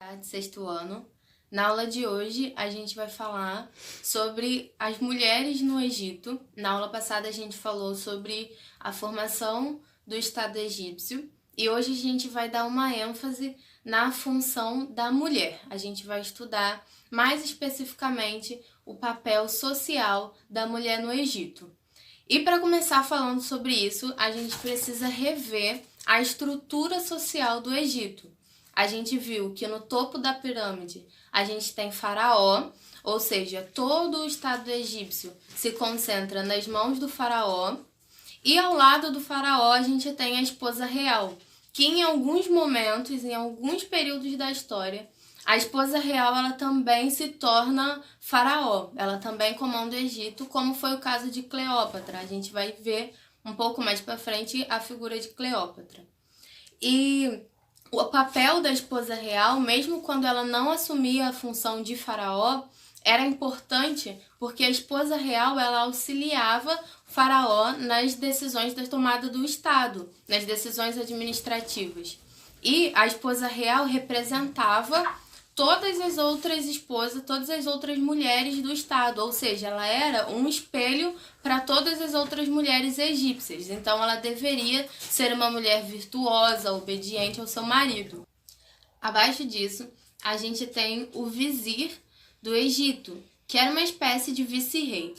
tarde, sexto ano. Na aula de hoje, a gente vai falar sobre as mulheres no Egito. Na aula passada, a gente falou sobre a formação do Estado egípcio e hoje a gente vai dar uma ênfase na função da mulher. A gente vai estudar mais especificamente o papel social da mulher no Egito. E para começar falando sobre isso, a gente precisa rever a estrutura social do Egito. A gente viu que no topo da pirâmide a gente tem faraó, ou seja, todo o estado egípcio se concentra nas mãos do faraó, e ao lado do faraó a gente tem a esposa real, que em alguns momentos, em alguns períodos da história, a esposa real ela também se torna faraó, ela também comanda o Egito, como foi o caso de Cleópatra. A gente vai ver um pouco mais para frente a figura de Cleópatra. E o papel da esposa real, mesmo quando ela não assumia a função de faraó, era importante porque a esposa real ela auxiliava o faraó nas decisões da tomada do Estado, nas decisões administrativas. E a esposa real representava todas as outras esposas, todas as outras mulheres do Estado, ou seja, ela era um espelho para todas as outras mulheres egípcias. Então ela deveria ser uma mulher virtuosa, obediente ao seu marido. Abaixo disso, a gente tem o vizir do Egito, que era uma espécie de vice-rei.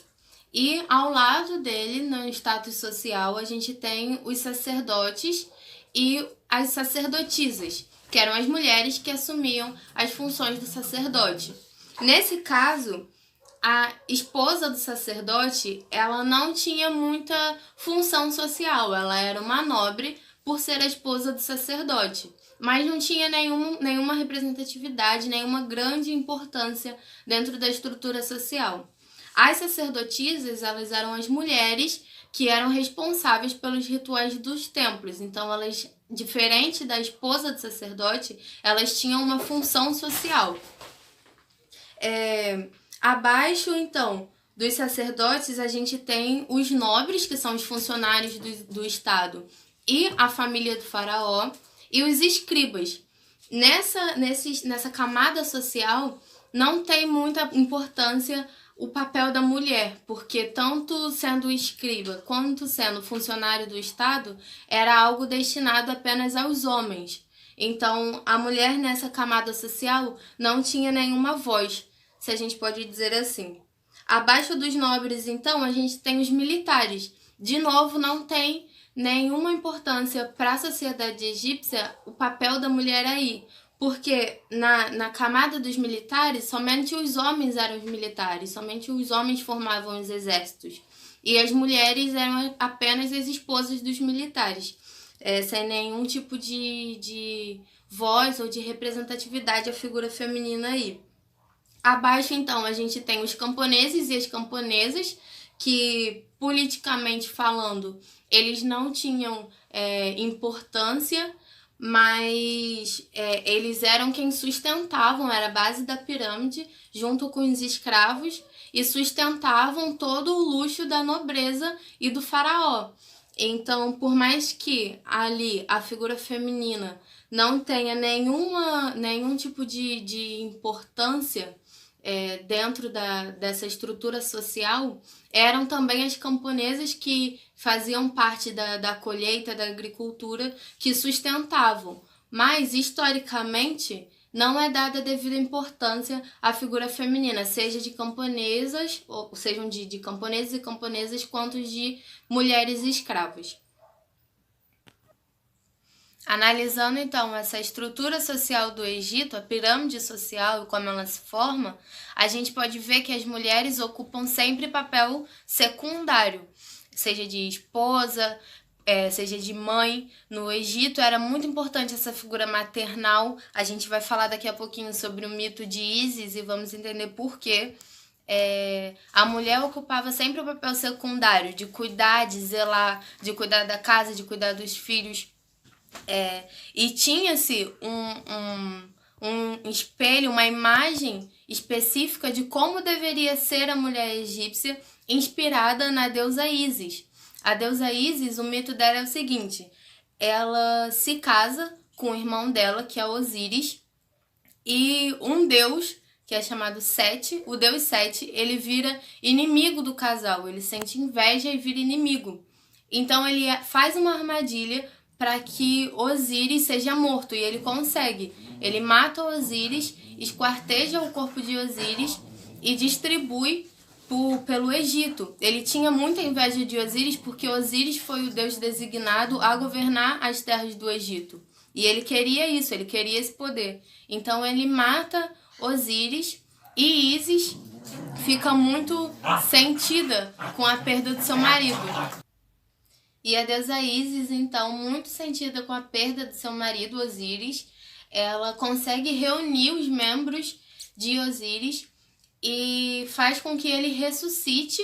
E ao lado dele, no status social, a gente tem os sacerdotes e as sacerdotisas, que eram as mulheres que assumiam as funções do sacerdote. Nesse caso, a esposa do sacerdote, ela não tinha muita função social, ela era uma nobre por ser a esposa do sacerdote, mas não tinha nenhuma representatividade, nenhuma grande importância dentro da estrutura social. As sacerdotisas, elas eram as mulheres que eram responsáveis pelos rituais dos templos. Então, elas, diferente da esposa do sacerdote, elas tinham uma função social. Abaixo, então, dos sacerdotes, a gente tem os nobres, que são os funcionários do Estado, e a família do faraó, e os escribas. Nessa camada social, não tem muita importância o papel da mulher, porque tanto sendo escriba quanto sendo funcionário do Estado, era algo destinado apenas aos homens. Então, a mulher nessa camada social não tinha nenhuma voz, se a gente pode dizer assim. Abaixo dos nobres, então, a gente tem os militares. De novo, não tem nenhuma importância para a sociedade egípcia o papel da mulher aí, porque na camada dos militares, somente os homens eram os militares, somente os homens formavam os exércitos. E as mulheres eram apenas as esposas dos militares, sem nenhum tipo de voz ou de representatividade à figura feminina aí. Abaixo, então, a gente tem os camponeses e as camponesas, que, politicamente falando, eles não tinham importância, mas eles eram quem sustentavam, era a base da pirâmide, junto com os escravos, e sustentavam todo o luxo da nobreza e do faraó. Então, por mais que ali a figura feminina não tenha nenhum tipo de importância dentro dessa estrutura social, eram também as camponesas que faziam parte da colheita, da agricultura, que sustentavam. Mas, historicamente, não é dada devida importância à figura feminina, seja de camponesas, ou sejam de camponeses e camponesas, quanto de mulheres escravas. Analisando, então, essa estrutura social do Egito, a pirâmide social e como ela se forma, a gente pode ver que as mulheres ocupam sempre papel secundário, seja de esposa, seja de mãe. No Egito era muito importante essa figura maternal. A gente vai falar daqui a pouquinho sobre o mito de Ísis e vamos entender por quê. A mulher ocupava sempre o papel secundário de cuidar, de zelar, de cuidar da casa, de cuidar dos filhos. E tinha-se um espelho, uma imagem específica de como deveria ser a mulher egípcia, inspirada na deusa Ísis. A deusa Ísis, o mito dela é o seguinte: ela se casa com o irmão dela, que é Osíris, E um deus, que é chamado Sete, o deus Sete, ele vira inimigo do casal. Ele sente inveja e vira inimigo. Então ele faz uma armadilha para que Osíris seja morto, e ele consegue. Ele mata Osíris, esquarteja o corpo de Osíris e distribui pelo Egito. Ele tinha muita inveja de Osíris porque Osíris foi o deus designado a governar as terras do Egito. E ele queria isso, ele queria esse poder. Então ele mata Osíris, e Ísis fica muito sentida com a perda do seu marido. E a deusa Ísis, então, muito sentida com a perda do seu marido, Osíris, ela consegue reunir os membros de Osíris e faz com que ele ressuscite,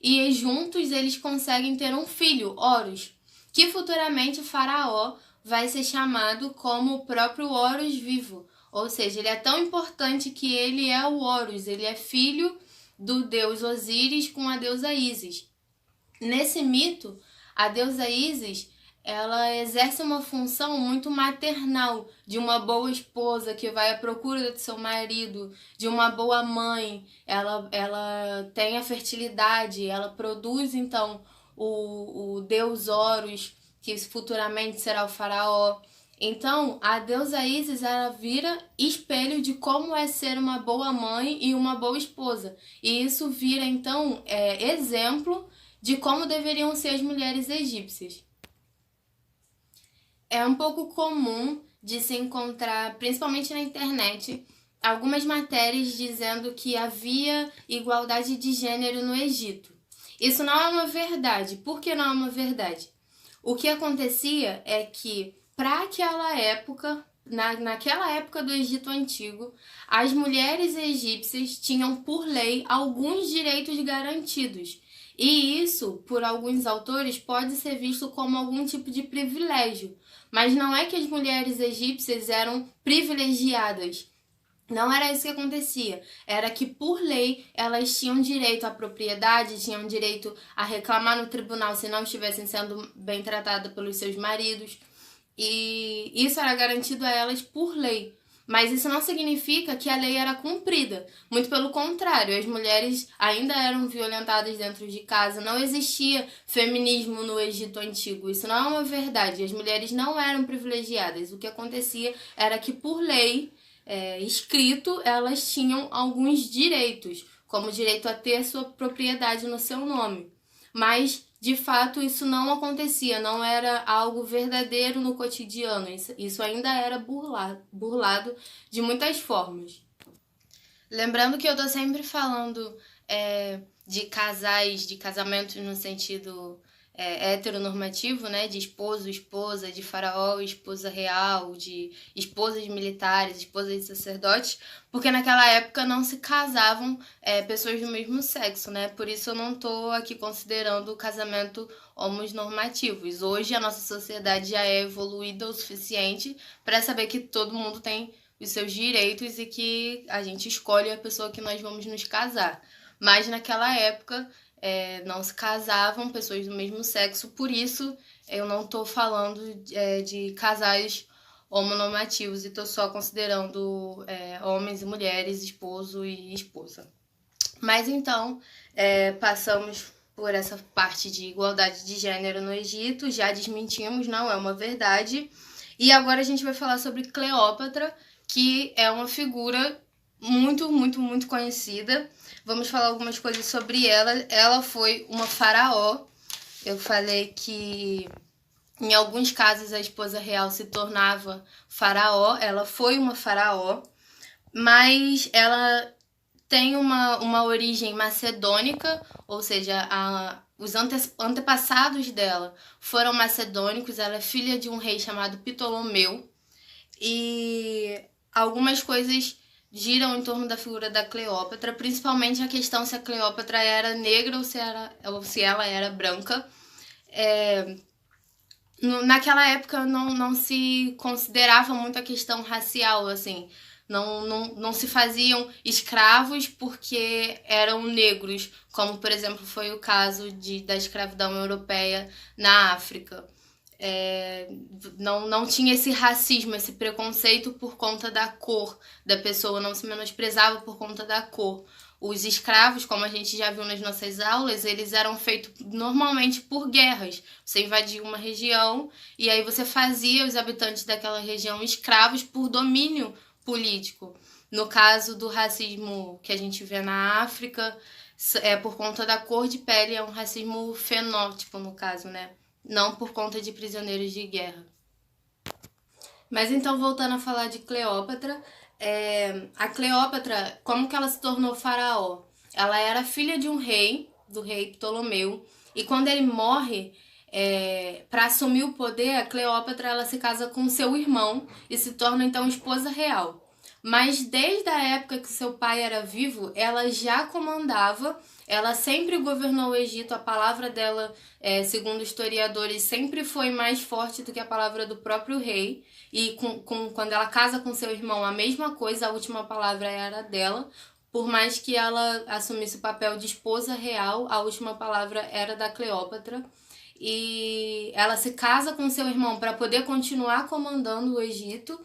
e juntos eles conseguem ter um filho, Horus, que futuramente Faraó vai ser chamado como o próprio Horus vivo. Ou seja, ele é tão importante que ele é o Horus, ele é filho do deus Osíris com a deusa Ísis. Nesse mito, a deusa Ísis, ela exerce uma função muito maternal, de uma boa esposa que vai à procura do seu marido, de uma boa mãe. Ela tem a fertilidade, ela produz, então, o deus Horus, que futuramente será o faraó. Então, a deusa Ísis, ela vira espelho de como é ser uma boa mãe e uma boa esposa. E isso vira, então, exemplo de como deveriam ser as mulheres egípcias. É um pouco comum de se encontrar, principalmente na internet, algumas matérias dizendo que havia igualdade de gênero no Egito. Isso não é uma verdade. Por que não é uma verdade? O que acontecia é que, para aquela época, naquela época do Egito Antigo, as mulheres egípcias tinham, por lei, alguns direitos garantidos. E isso, por alguns autores, pode ser visto como algum tipo de privilégio. Mas não é que as mulheres egípcias eram privilegiadas. Não era isso que acontecia. Era que, por lei, elas tinham direito à propriedade, tinham direito a reclamar no tribunal se não estivessem sendo bem tratadas pelos seus maridos. E isso era garantido a elas por lei. Mas isso não significa que a lei era cumprida. Muito pelo contrário, as mulheres ainda eram violentadas dentro de casa. Não existia feminismo no Egito Antigo. Isso não é uma verdade. As mulheres não eram privilegiadas. O que acontecia era que, por lei, escrito, elas tinham alguns direitos, como o direito a ter sua propriedade no seu nome. Mas, de fato, isso não acontecia, não era algo verdadeiro no cotidiano. Isso ainda era burlado de muitas formas. Lembrando que eu tô sempre falando de casais, de casamentos no sentido heteronormativo, né? De esposo, esposa, de faraó, esposa real, de esposas militares, esposas de sacerdotes, porque naquela época não se casavam pessoas do mesmo sexo, né? Por isso eu não tô aqui considerando o casamento homonormativos. Hoje a nossa sociedade já é evoluída o suficiente para saber que todo mundo tem os seus direitos e que a gente escolhe a pessoa que nós vamos nos casar. Mas naquela época não se casavam pessoas do mesmo sexo, por isso eu não estou falando de casais homonormativos e estou só considerando homens e mulheres, esposo e esposa. Mas então, passamos por essa parte de igualdade de gênero no Egito, já desmentimos, não é uma verdade. E agora a gente vai falar sobre Cleópatra, que é uma figura muito, muito, muito conhecida. Vamos falar algumas coisas sobre ela. Ela foi uma faraó. Eu falei que em alguns casos a esposa real se tornava faraó. Ela foi uma faraó, mas ela tem uma origem macedônica, ou seja, os antepassados dela foram macedônicos. Ela é filha de um rei chamado Ptolomeu. E algumas coisas giram em torno da figura da Cleópatra, principalmente a questão se a Cleópatra era negra ou se ela era branca. Naquela época não se considerava muito a questão racial, assim. Não se faziam escravos porque eram negros, como, por exemplo, foi o caso da escravidão europeia na África. não tinha esse racismo, esse preconceito por conta da cor da pessoa, não se menosprezava por conta da cor. Os escravos, como a gente já viu nas nossas aulas, eles eram feitos normalmente por guerras. Você invadia uma região e aí você fazia os habitantes daquela região escravos por domínio político. No caso do racismo que a gente vê na África, por conta da cor de pele, é um racismo fenótipo, no caso, né? Não por conta de prisioneiros de guerra. Mas então, voltando a falar de Cleópatra, a Cleópatra, como que ela se tornou faraó? Ela era filha de um rei, do rei Ptolomeu, e quando ele morre, para assumir o poder, a Cleópatra ela se casa com seu irmão e se torna então esposa real. Mas desde a época que seu pai era vivo, ela já comandava, ela sempre governou o Egito, a palavra dela, segundo historiadores, sempre foi mais forte do que a palavra do próprio rei. E quando ela casa com seu irmão, a mesma coisa, a última palavra era dela. Por mais que ela assumisse o papel de esposa real, a última palavra era da Cleópatra. E ela se casa com seu irmão para poder continuar comandando o Egito.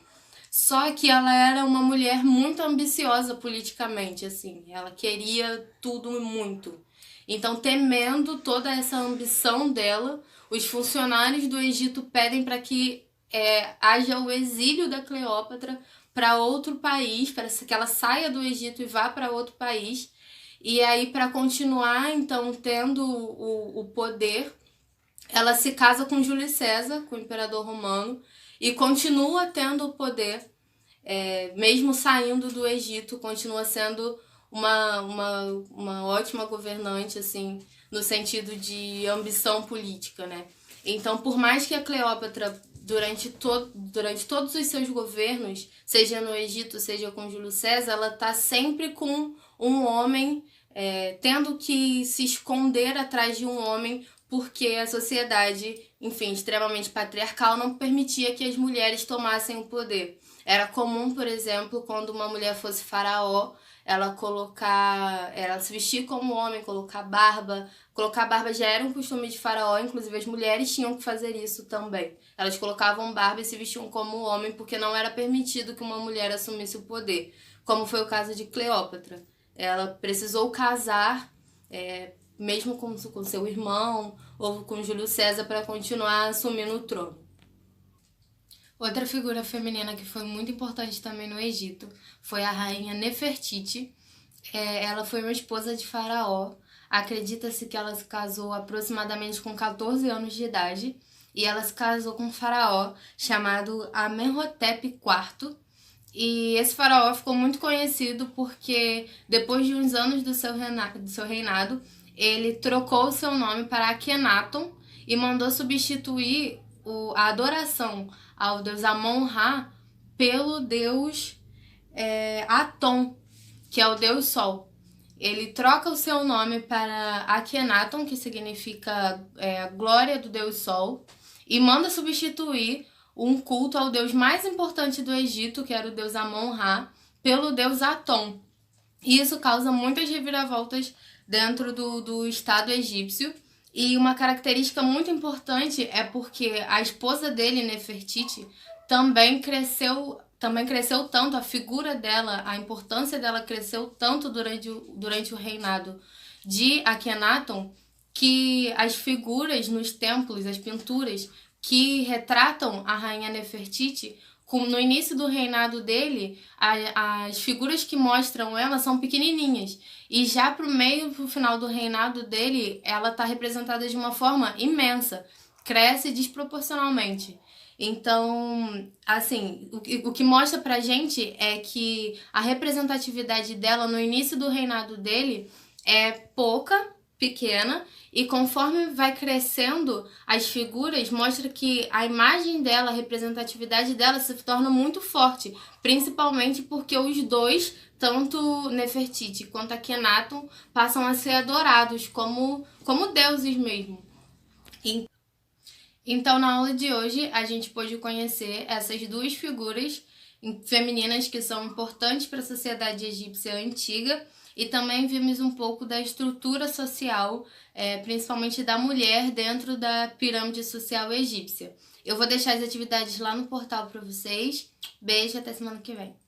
Só que ela era uma mulher muito ambiciosa politicamente, assim. Ela queria tudo muito. Então, temendo toda essa ambição dela, os funcionários do Egito pedem para que haja o exílio da Cleópatra para outro país, para que ela saia do Egito e vá para outro país. E aí, para continuar, então, tendo o poder, ela se casa com Júlio César, com o imperador romano, e continua tendo o poder, mesmo saindo do Egito, continua sendo uma ótima governante, assim, no sentido de ambição política, né? Então, por mais que a Cleópatra, durante todos os seus governos, seja no Egito, seja com Júlio César, ela está sempre com um homem, tendo que se esconder atrás de um homem, porque a sociedade, enfim, extremamente patriarcal, não permitia que as mulheres tomassem o poder. Era comum, por exemplo, quando uma mulher fosse faraó, ela se vestir como homem, colocar barba. Colocar barba já era um costume de faraó, inclusive as mulheres tinham que fazer isso também. Elas colocavam barba e se vestiam como homem, porque não era permitido que uma mulher assumisse o poder, como foi o caso de Cleópatra. Ela precisou casar, mesmo com seu irmão ou com Júlio César, para continuar assumindo o trono. Outra figura feminina que foi muito importante também no Egito foi a rainha Nefertiti. Ela foi uma esposa de Faraó. Acredita-se que ela se casou aproximadamente com 14 anos de idade. E ela se casou com um faraó chamado Amenhotep IV. E esse faraó ficou muito conhecido porque, depois de uns anos do seu reinado, ele trocou o seu nome para Akhenaton e mandou substituir a adoração ao deus Amon-Ra pelo deus Aton, que é o deus Sol. Ele troca o seu nome para Akhenaton, que significa a glória do deus Sol, e manda substituir um culto ao deus mais importante do Egito, que era o deus Amon-Ra, pelo deus Aton. E isso causa muitas reviravoltas dentro do Estado egípcio. E uma característica muito importante é porque a esposa dele, Nefertiti, também cresceu tanto, a figura dela, a importância dela cresceu tanto durante o reinado de Akhenaton, que as figuras nos templos, as pinturas que retratam a rainha Nefertiti, no início do reinado dele, as figuras que mostram ela são pequenininhas. E já pro final do reinado dele, ela está representada de uma forma imensa. Cresce desproporcionalmente. Então, assim, o que mostra pra gente é que a representatividade dela no início do reinado dele é pouca, pequena, e conforme vai crescendo as figuras, mostra que a imagem dela, a representatividade dela se torna muito forte, principalmente porque os dois, tanto Nefertiti quanto Akhenaton, passam a ser adorados como deuses mesmo. Então, na aula de hoje, a gente pôde conhecer essas duas figuras femininas que são importantes para a sociedade egípcia antiga e também vimos um pouco da estrutura social, principalmente da mulher dentro da pirâmide social egípcia. Eu vou deixar as atividades lá no portal para vocês. Beijo, até semana que vem.